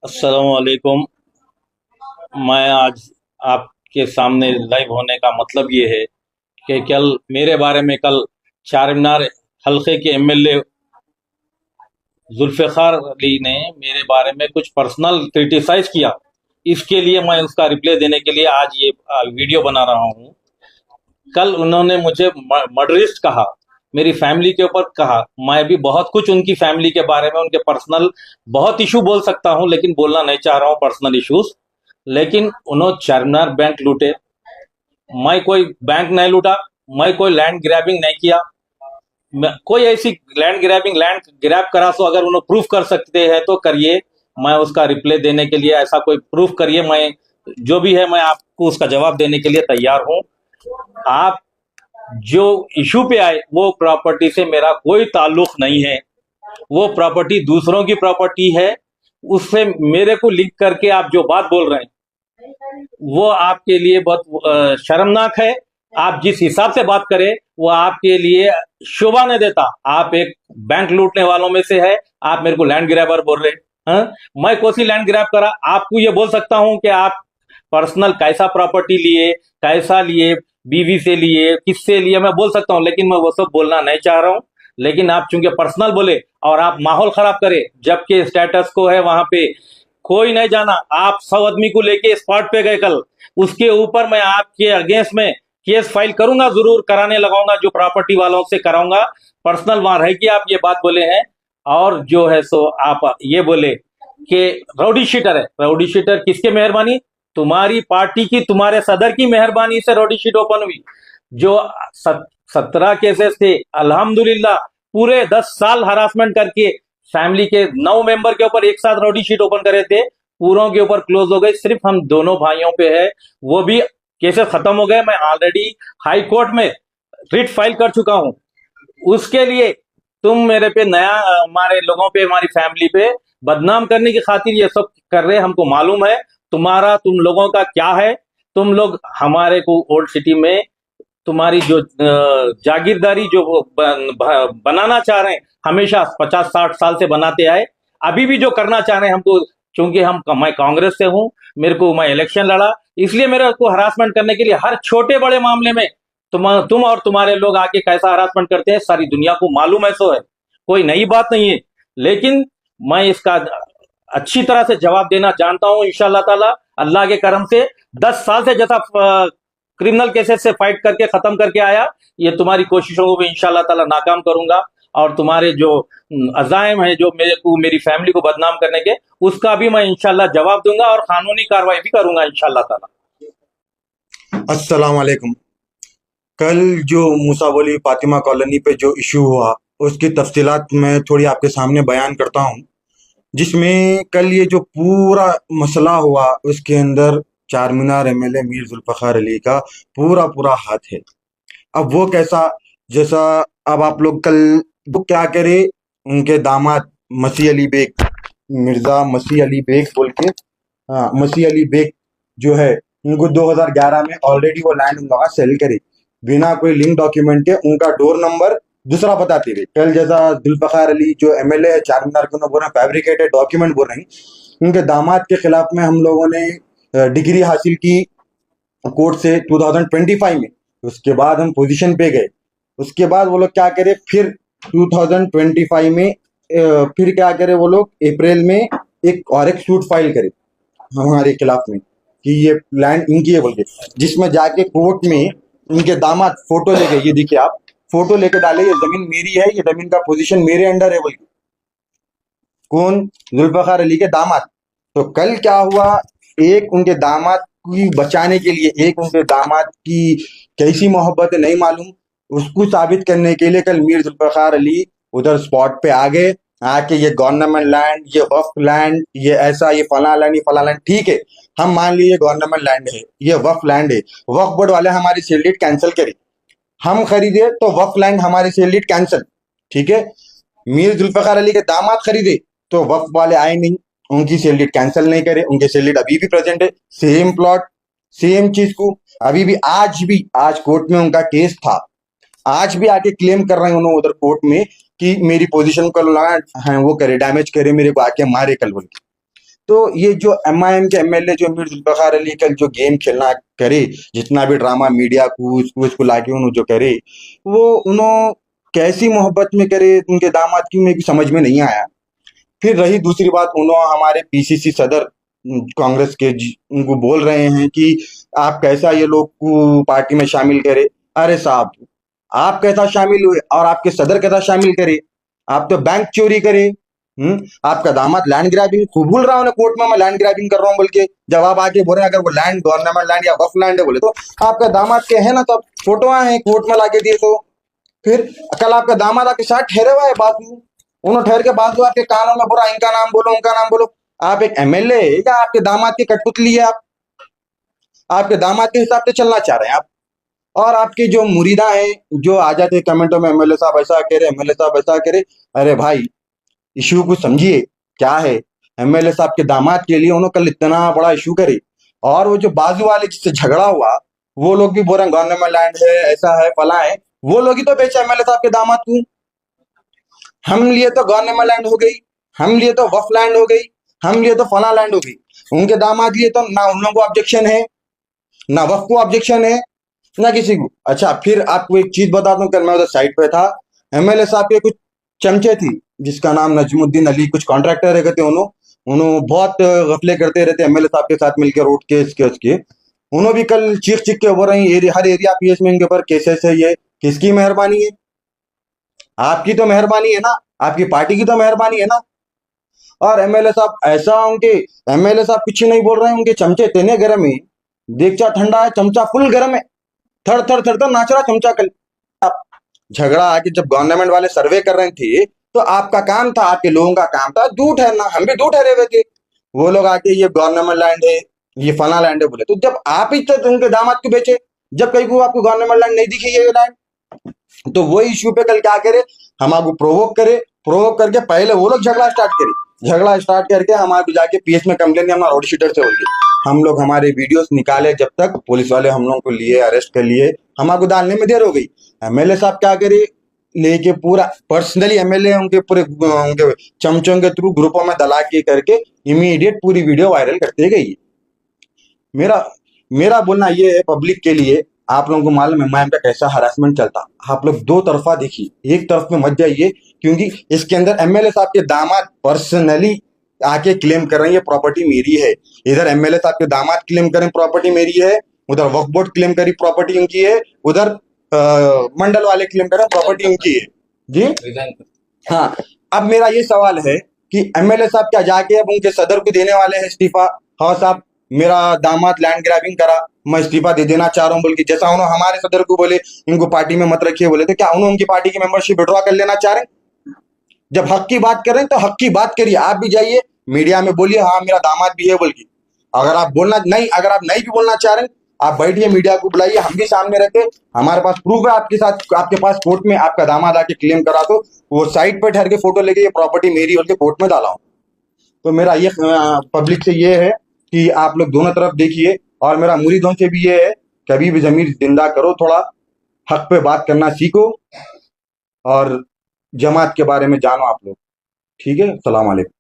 अस्सलाम वालेकुम। मैं आज आपके सामने लाइव होने का मतलब ये है कि कल मेरे बारे में कल चार मीनार हल्के के एमएलए जुल्फ़िकार अली ने मेरे बारे में कुछ पर्सनल क्रिटिसाइज किया। इसके लिए मैं उसका रिप्लाई देने के लिए आज ये वीडियो बना रहा हूँ। कल उन्होंने मुझे मर्डरिस्ट कहा, मेरी फैमिली के ऊपर कहा। मैं भी बहुत कुछ उनकी फैमिली के बारे में, उनके पर्सनल बहुत इशू बोल सकता हूं, लेकिन बोलना नहीं चाह रहा हूं पर्सनल इश्यूज। लेकिन उन्होंने चारमीनार बैंक लूटे। मैं कोई बैंक नहीं लूटा, मैं कोई लैंड ग्रैबिंग नहीं किया। कोई ऐसी लैंड ग्रैब करा सो अगर उन्हें प्रूफ कर सकते हैं तो करिए। मैं उसका रिप्लाई देने के लिए, ऐसा कोई प्रूफ करिए, मैं जो भी है मैं आपको उसका जवाब देने के लिए तैयार हूं। आप जो इशू पे आए, वो प्रॉपर्टी से मेरा कोई ताल्लुक नहीं है। वो प्रॉपर्टी दूसरों की प्रॉपर्टी है। उससे मेरे को लिंक करके आप जो बात बोल रहे हैं वो आपके लिए बहुत शर्मनाक है। आप जिस हिसाब से बात करें वो आपके लिए शोभा नहीं देता। आप एक बैंक लूटने वालों में से है, आप मेरे को लैंड ग्रैबर बोल रहे हैं। मैं कौन सी लैंड ग्रैब करा? आपको ये बोल सकता हूं कि आप पर्सनल कैसा प्रॉपर्टी लिए, कैसा लिए, बीवी से लिए, किससे लिए, मैं बोल सकता हूं, लेकिन मैं वो सब बोलना नहीं चाह रहा हूं। लेकिन आप चूंकि पर्सनल बोले और आप माहौल खराब करे, जबकि स्टेटस को है वहां पे कोई नहीं जाना। आप 100 आदमी को लेके स्पॉट पे गए कल। उसके ऊपर मैं आपके अगेंस्ट में केस फाइल करूंगा, जरूर कराने लगाऊंगा, जो प्रॉपर्टी वालों से कराऊंगा। पर्सनल वहां रह के आप ये बात बोले हैं। और जो है सो आप ये बोले कि राउडी शीटर है। राउडी शीटर किसके मेहरबानी? तुम्हारी पार्टी की, तुम्हारे सदर की मेहरबानी से राउडी शीट ओपन हुई। जो 17 केसेस थे, अल्हम्दुलिल्लाह पूरे 10 साल हरासमेंट करके फैमिली के 9 मेंबर के ऊपर एक साथ राउडी शीट ओपन करे थे, पूरों के ऊपर क्लोज हो गए। सिर्फ हम दोनों भाइयों पे है, वो भी केसेस खत्म हो गए। मैं ऑलरेडी हाई कोर्ट में रिट फाइल कर चुका हूं। उसके लिए तुम मेरे पे नया हमारे लोगों पे, हमारी फैमिली पे बदनाम करने की खातिर ये सब कर रहे हैं। हमको मालूम है तुम लोगों का क्या है। तुम लोग हमारे को ओल्ड सिटी में तुम्हारी जो जागीरदारी जो वो बनाना चाह रहे हैं, हमेशा 50-60 साल से बनाते आए, अभी भी जो करना चाह रहे हैं हमको। चूंकि मैं कांग्रेस से हूं, मेरे को मैं इलेक्शन लड़ा, इसलिए मेरे को हरासमेंट करने के लिए हर छोटे बड़े मामले में तुम और तुम्हारे लोग आके कैसा हरासमेंट करते हैं सारी दुनिया को मालूम है। सो है, कोई नई बात नहीं है। लेकिन मैं इसका अच्छी तरह से जवाब देना जानता हूं इंशाल्लाह ताला। अल्लाह के करम से 10 साल से जैसा क्रिमिनल केसेस से फाइट करके खत्म करके आया, ये तुम्हारी कोशिशों को भी इंशाल्लाह ताला नाकाम करूंगा। और तुम्हारे जो अजायम है, जो मेरे को, मेरी फैमिली को बदनाम करने के, उसका भी मैं इंशाल्लाह जवाब दूंगा और कानूनी कार्रवाई भी करूंगा इंशाल्लाह ताला। अस्सलाम वालेकुम। कल जो मूसा वली फातिमा कॉलोनी पे जो इशू हुआ, उसकी तफसीलात मैं थोड़ी आपके सामने बयान करता हूँ। जिसमें कल ये जो पूरा मसला हुआ, उसके अंदर चार मीनार एमएलए मीर जुल्फ़िकार अली का पूरा पूरा हाथ है। अब वो कैसा, जैसा अब आप लोग कल वो क्या करे, उनके दामाद मसीह अली बेग, मिर्जा मसीह अली बेग बोल के, हाँ मसीह अली बेग जो है, उनको 2011 में ऑलरेडी वो लैंड उन लोग सेल करे, बिना कोई लिंक डॉक्यूमेंट के। उनका डोर नंबर दूसरा बताते हुए कल जैसा जुल्फ़िकार अली जो एमएलए है चार मीनार के, उन्होंने बोल रहे फैब्रिकेटेड डॉक्यूमेंट बोल रहे हैं। उनके दामाद के खिलाफ में हम लोगों ने डिग्री हासिल की कोर्ट से 2025 में। उसके बाद हम पोजीशन पे गए। उसके बाद वो लोग क्या करे, फिर 2025 में फिर क्या करे वो लोग, अप्रैल में एक सूट फाइल करे हमारे खिलाफ में कि ये लैंड इनकी है बोल के। जिसमें जाके कोर्ट में उनके दामाद फोटो लेके, ये देखिए आप, फोटो लेके डाले, ये जमीन मेरी है, ये जमीन का पोजीशन मेरे अंडर है बोल के। कौन? जुल्फ़िकार अली के दामाद। तो कल क्या हुआ, एक उनके दामाद की बचाने के लिए, एक उनके दामाद की कैसी मोहब्बत है नहीं मालूम, उसको साबित करने के लिए कल मीर जुल्फ़िकार अली उधर स्पॉट पे आ गए। आके ये गवर्नमेंट लैंड, ये वक्फ लैंड, ये ऐसा, ये फला लैंड, ये फला लैंड, ठीक है हम मान लिए गवर्नमेंट लैंड है, ये वक्फ लैंड है, वक्फ बोर्ड वाले हमारी सेल डीड कैंसिल करे, हम खरीदे तो वक्फ लैंड हमारी सेल डीड कैंसिल, ठीक है। मीर जुल्फ़िकार अली के दामाद खरीदे तो वक्फ वाले आए नहीं, उनकी सेल डीड कैंसिल नहीं करे, उनके सेल डीड अभी भी प्रेजेंट है, सेम प्लॉट, सेम चीज को अभी भी, आज कोर्ट में उनका केस था, आज भी आके क्लेम कर रहे हैं उन्होंने उधर कोर्ट में कि मेरी पोजीशन को है वो करे, डैमेज करे, मेरे को आके मारे कल बोल के। तो ये जो एमआईएम के एमएलए जो मीर जुल्फिकार अली कल जो गेम खेलना करे, जितना भी ड्रामा मीडिया को उसको लाके उन्होंने जो करे, वो उन्होंने कैसी मोहब्बत में करे उनके दामाद की, मेरे को समझ में नहीं आया। फिर रही दूसरी बात, उन्होंने हमारे पीसीसी सदर कांग्रेस के उनको बोल रहे हैं कि आप कैसा ये लोग को पार्टी में शामिल करे। अरे साहब, आप कैसा शामिल हुए और आपके सदर कैसा शामिल करे? आप तो बैंक चोरी करे। आपका दामाद लैंड ग्रैबिंग खूब बोल रहा हूँ कोर्ट में, मैं लैंड ग्रैबिंग कर रहा हूँ बोल के, जब आप आके बोल रहे हैं अगर वो लैंड गवर्नमेंट लैंड या वक्फ लैंड है बोले तो आपका दामाद के है ना, सब फोटो हैं कोर्ट में लाके दिए। तो फिर कल आपका दामाद आपके साथ ठहरे हुआ है बाजू, उन्होंने ठहर के बाजू आपके कानों में बोला इनका नाम बोलो उनका नाम बोलो। आप एक एमएलए या आपके दामाद की कठपुतली है? आप आपके दामाद के हिसाब से चलना चाह रहे हैं आप। और आपके जो मुरीदा हैं जो आ जाते हैं कमेंटों में, एमएलए साहब ऐसा कह रहे, एमएलए साहब ऐसा करे। अरे भाई, इश्यू को समझिए क्या है। एमएलए साहब के दामाद के लिए उन्होंने कल इतना बड़ा इश्यू करे, और वो जो बाजू वाले जिससे झगड़ा हुआ वो लोग भी बोल रहे हैं गवर्नमेंट लैंड है, ऐसा है, फला है। वो लोग ही तो बेचे एमएलए साहब के दामाद को। हम लिए तो गवर्नमेंट लैंड हो गई, हम लिए तो वफ लैंड हो गई, हम लिए तो फला लैंड हो गई। उनके दामाद लिए तो ना उन लोगों को ऑब्जेक्शन है, ना वफ को ऑब्जेक्शन है, ना किसी को। अच्छा, फिर आपको एक चीज बता दूं, कल मैं उधर साइड पे था, एमएलए साहब के कुछ चमचे थी जिसका नाम नजमुद्दीन अली, कुछ कॉन्ट्रैक्टर रहते उन्होंने बहुत गफले करते रहते एमएलए साहब के साथ मिलकर रोड केस के। उन्होंने भी कल चीख चीख के बोल रही हर एरिया पीएस में इनके ऊपर केसेस है। ये किसकी मेहरबानी है? आपकी तो मेहरबानी है ना, आपकी पार्टी की तो मेहरबानी है ना। और एमएलए साहब ऐसा, उनके एमएलए साहब कुछ नहीं बोल रहे हैं, उनके चमचे इतने गर्म है, देखचा ठंडा है चमचा फुल गर्म है, थर थर थर थर नाच रहा चमचा। कल आप झगड़ा आके जब गवर्नमेंट वाले सर्वे कर रहे थे तो आपका काम था, आपके लोगों का काम था दूर ठहरना, हम भी दूर ठहरे हुए थे। वो लोग आके ये गवर्नमेंट लैंड है, ये फला लैंड है बोले, तो जब आप ही तो उनके दामाद को बेचे, जब कहीं को आपको गवर्नमेंट लैंड नहीं दिखी ये लैंड, तो वही इश्यू पे कल क्या करे, हम आपको प्रोवोक करे, प्रोवोक करके पहले वो लोग झगड़ा स्टार्ट करे, झगड़ा स्टार्ट करके हमारे जाके पीएस में कंप्लेन हमारा रोड शीटर से हो गई। हम लोग हमारे वीडियोस निकाले, जब तक पुलिस वाले हम लोगों को लिए, अरेस्ट कर लिए, हमारे डालने में देर हो गई। एमएलए साहब क्या करे, लेके पूरा पर्सनली एमएलए उनके पूरे उनके चमचों के थ्रू ग्रुपों में दला के करके इमीडिएट पूरी वीडियो वायरल करते गई। मेरा मेरा बोलना ये है पब्लिक के लिए, आप लोगों को मालूम है मैम का कैसा हरासमेंट चलता, आप लोग दो तरफा देखिए, एक तरफ में मत जाइए, क्योंकि इसके अंदर एमएलए साहब के दामाद पर्सनली आके क्लेम कर रहे हैं ये प्रॉपर्टी मेरी है। इधर एमएलए साहब के दामाद क्लेम करें प्रॉपर्टी मेरी है, उधर वक्फ बोर्ड क्लेम करी प्रॉपर्टी उनकी है, उधर मंडल वाले क्लेम करें प्रॉपर्टी उनकी है जी। हाँ, अब मेरा ये सवाल है कि एमएलए साहब क्या जाके अब उनके सदर को देने वाले हैं इस्तीफा? हाँ साहब, मेरा दामाद लैंड ग्रैबिंग करा, मैं इस्तीफा दे देना चाह रहा हूँ बोल के, जैसा उन्होंने हमारे सदर को बोले इनको पार्टी में मत रखिए बोले, तो क्या उन्होंने उनकी पार्टी की मेंबरशिप विड्रॉ कर लेना चाह रहे हैं? जब हक की बात करें तो हक की बात करिए, आप भी जाइए मीडिया में बोलिए हाँ मेरा दामाद भी है बोल के। अगर आप नहीं भी बोलना चाह रहे हैं, आप बैठिए मीडिया को बुलाइए, हम भी सामने रहते, हमारे पास प्रूफ है आपके साथ, आपके पास कोर्ट में आपका दामाद आके क्लेम करा, तो वो साइड पे ठहर के फोटो लेके ये प्रॉपर्टी मेरी बोल के कोर्ट में डाला हूं। तो मेरा ये पब्लिक से ये है कि आप लोग दोनों तरफ देखिए, और मेरा मुरीदों से भी ये है, कभी भी जमीर जिंदा करो, थोड़ा हक पे बात करना सीखो, और जमात के बारे में जानो आप लोग। ठीक है, सलाम अलैकुम।